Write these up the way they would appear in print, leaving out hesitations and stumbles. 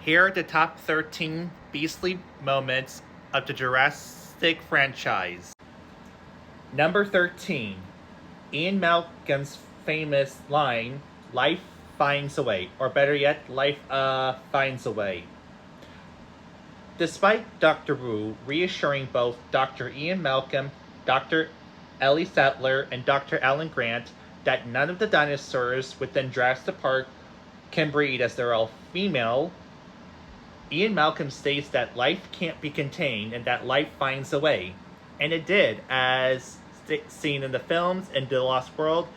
Here are the top 13 beastly moments of the Jurassic franchise. Number 13. Ian Malcolm's famous line, "Life finds a way," or better yet, "Life finds a way." Despite Dr. Wu reassuring both Dr. Ian Malcolm, Dr. Ellie Sattler, and Dr. Alan Grant that none of the dinosaurs within Jurassic Park can breed as they're all female, Ian Malcolm states that life can't be contained and that life finds a way. And it did, as seen in the films and The Lost World.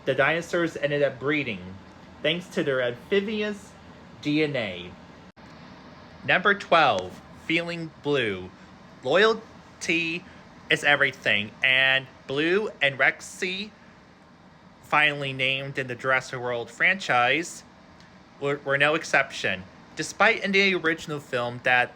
The dinosaurs ended up breeding, thanks to their amphibious DNA. Number 12, feeling blue. Loyalty is everything, and Blue and Rexy, finally named in the Jurassic World franchise, were no exception. Despite in the original film that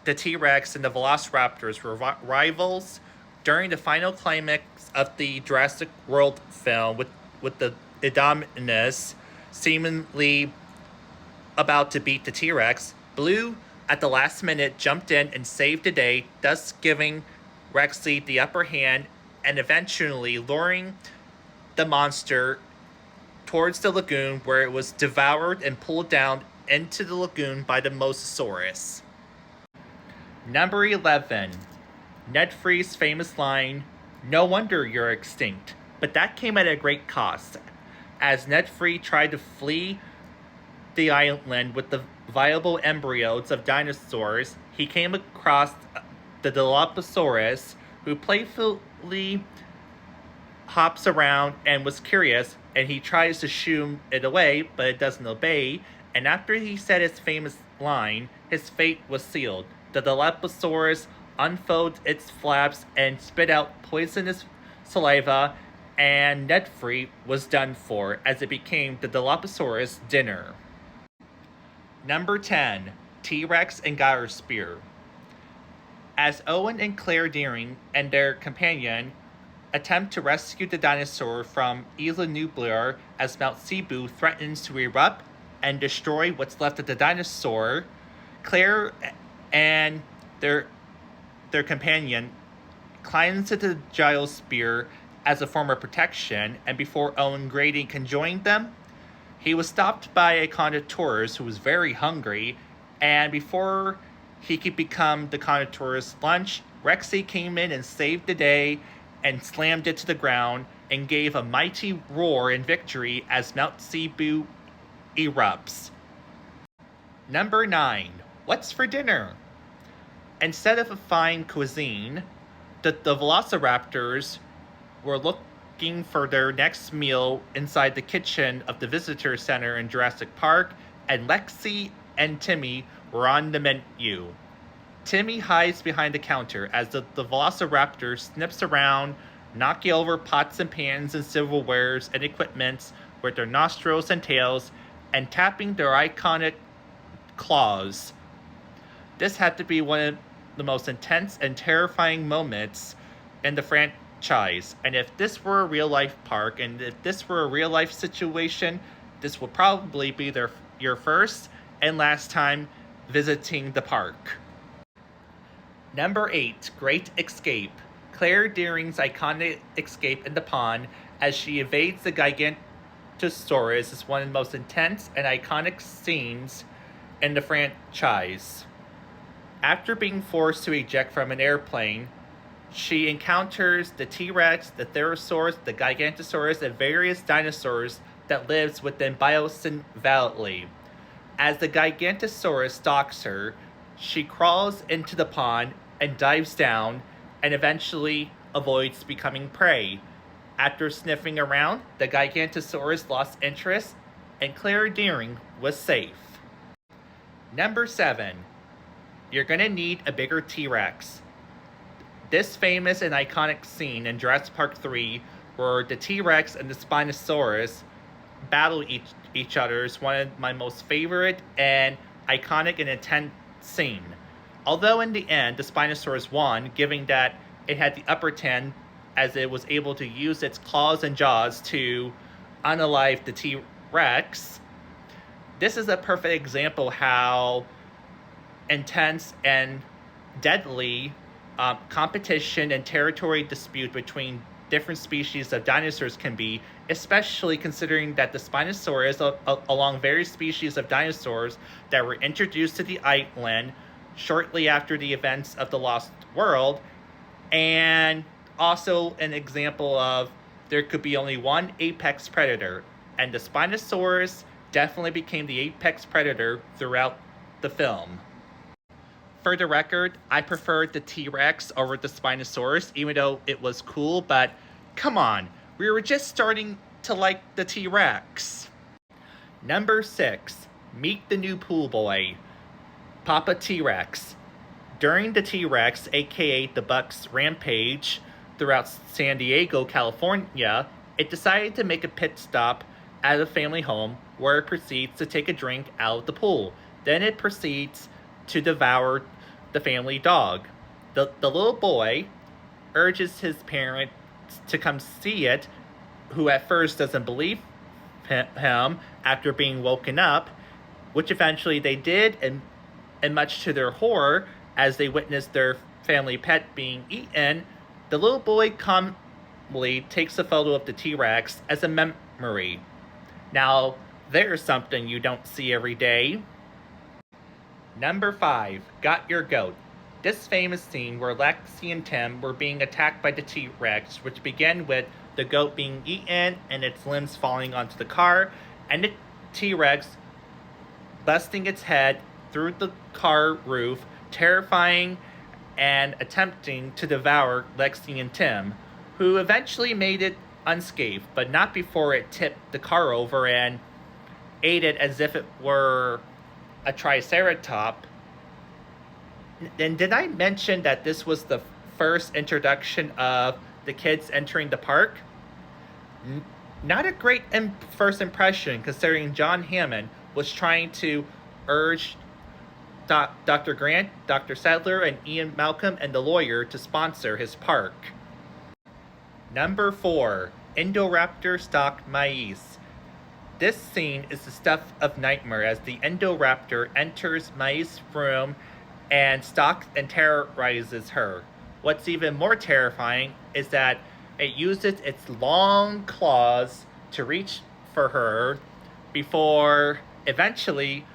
the T-Rex and the Velociraptors were rivals, during the final climax of the Jurassic World film, with the Indominus seemingly about to beat the T-Rex, Blue at the last minute jumped in and saved the day, thus giving Rexy the upper hand and eventually luring the monster towards the lagoon, where it was devoured and pulled down into the lagoon by the Mosasaurus. Number 11. Ned Free's famous line, "No wonder you're extinct," but that came at a great cost. As Ned Free tried to flee the island with the viable embryos of dinosaurs, he came across the Dilophosaurus, who playfully hops around and was curious, and he tries to shoo it away, but it doesn't obey, and after he said his famous line, his fate was sealed. The Dilophosaurus unfolded its flaps and spit out poisonous saliva, and Ned Free was done for, as it became the Dilophosaurus dinner. Number 10. TRex and Gar Spear. As Owen and Claire Deering and their companion attempt to rescue the dinosaur from Isla Nublar as Mount Cebu threatens to erupt and destroy what's left of the dinosaur, Claire and their companion climbs into the Giles spear as a form of protection, and before Owen Grady can join them, he was stopped by a conductor's who was very hungry, and before he could become the conductor's lunch, Rexy came in and saved the day and slammed it to the ground and gave a mighty roar in victory as Mount Cebu erupts. Number 9. What's for dinner? Instead of a fine cuisine, the Velociraptors were looking for their next meal inside the kitchen of the visitor center in Jurassic Park, and Lexi and Timmy were on the menu. Timmy hides behind the counter as the Velociraptor snips around, knocking over pots and pans and silverwares and equipments with their nostrils and tails, and tapping their iconic claws. This had to be one of the most intense and terrifying moments in the franchise, and if this were a real-life park, and if this were a real-life situation, this will probably be your first and last time visiting the park. Number 8. Great Escape. Claire Deering's iconic escape in the pond as she evades the Gigantosaurus is one of the most intense and iconic scenes in the franchise. After being forced to eject from an airplane, she encounters the T-Rex, the Therosaurus, the Gigantosaurus, and various dinosaurs that lives within Biosyn Valley. As the Gigantosaurus stalks her, she crawls into the pond and dives down and eventually avoids becoming prey. After sniffing around, the Gigantosaurus lost interest and Claire Deering was safe. Number 7. You're gonna need a bigger T-Rex. This famous and iconic scene in Jurassic Park 3 where the T-Rex and the Spinosaurus battle each other is one of my most favorite and iconic and intense scene. Although in the end, the Spinosaurus won, giving that it had the upper hand as it was able to use its claws and jaws to unalive the T-Rex, This is a perfect example how intense and deadly competition and territory dispute between different species of dinosaurs can be, especially considering that the Spinosaurus, along various species of dinosaurs that were introduced to the island shortly after the events of the Lost World, and also an example of there could be only one apex predator, and the Spinosaurus definitely became the apex predator throughout the film. For the record, I preferred the T-Rex over the Spinosaurus, even though it was cool, but come on, we were just starting to like the T-Rex. Number 6, meet the new pool boy, Papa T-Rex. During the T-Rex, aka the Buck's rampage throughout San Diego, California, it decided to make a pit stop at a family home where it proceeds to take a drink out of the pool. Then it proceeds to devour the family dog. The little boy urges his parents to come see it, who at first doesn't believe him after being woken up, which eventually they did, and much to their horror, as they witnessed their family pet being eaten, the little boy calmly takes a photo of the T-Rex as a memory. Now, there's something you don't see every day. Number 5, Got Your Goat. This famous scene where Lexi and Tim were being attacked by the T-Rex, which began with the goat being eaten and its limbs falling onto the car, and the T-Rex busting its head through the car roof, terrifying and attempting to devour Lexi and Tim, who eventually made it unscathed, but not before it tipped the car over and ate it as if it were a triceratops. And did I mention that this was the first introduction of the kids entering the park? Not a great first impression, considering John Hammond was trying to urge Dr. Grant, Dr. Sadler, and Ian Malcolm and the lawyer to sponsor his park. Number 4, Indoraptor Stock Maize. This scene is the stuff of nightmare as the Indoraptor enters Maize's room and stalks and terrorizes her. What's even more terrifying is that it uses its long claws to reach for her before eventually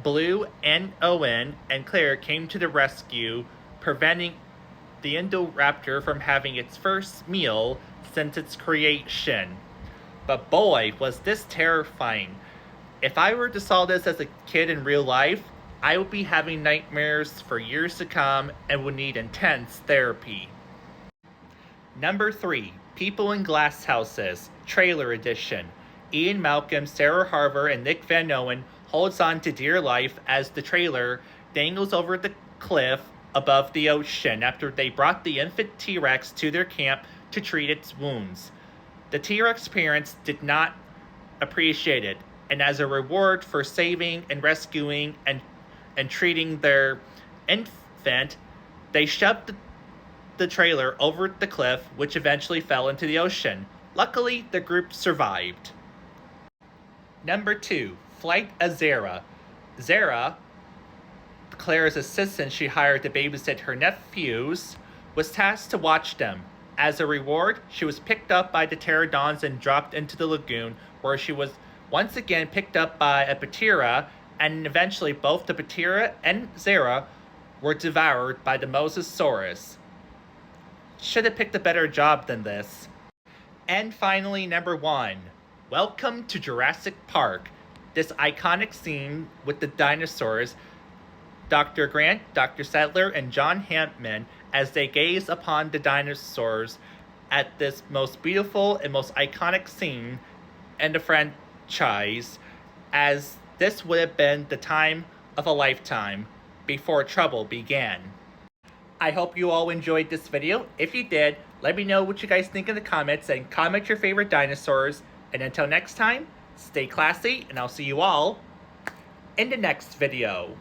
Blue and Owen and Claire came to the rescue, preventing the Indoraptor from having its first meal since its creation. But boy, was this terrifying. If I were to saw this as a kid in real life, I would be having nightmares for years to come and would need intense therapy. Number 3, People in Glass Houses, Trailer Edition. Ian Malcolm, Sarah Harver, and Nick Van Owen holds on to dear life as the trailer dangles over the cliff above the ocean after they brought the infant T-Rex to their camp to treat its wounds. The T-Rex parents did not appreciate it, and as a reward for saving and rescuing and treating their infant, they shoved the trailer over the cliff, which eventually fell into the ocean. Luckily, the group survived. Number 2, Flight Azera. Zara, Claire's assistant she hired to babysit her nephews, was tasked to watch them. As a reward, she was picked up by the pterodons and dropped into the lagoon, where she was once again picked up by a patera, and eventually both the patera and Zara were devoured by the Mosasaurus. Should have picked a better job than this. And finally, number 1, Welcome to Jurassic Park. This iconic scene with the dinosaurs, Dr. Grant, Dr. Sadler, and John Hammond, as they gaze upon the dinosaurs at this most beautiful and most iconic scene in the franchise, as this would have been the time of a lifetime before trouble began. I hope you all enjoyed this video. If you did, let me know what you guys think in the comments and comment your favorite dinosaurs. And until next time, stay classy, and I'll see you all in the next video.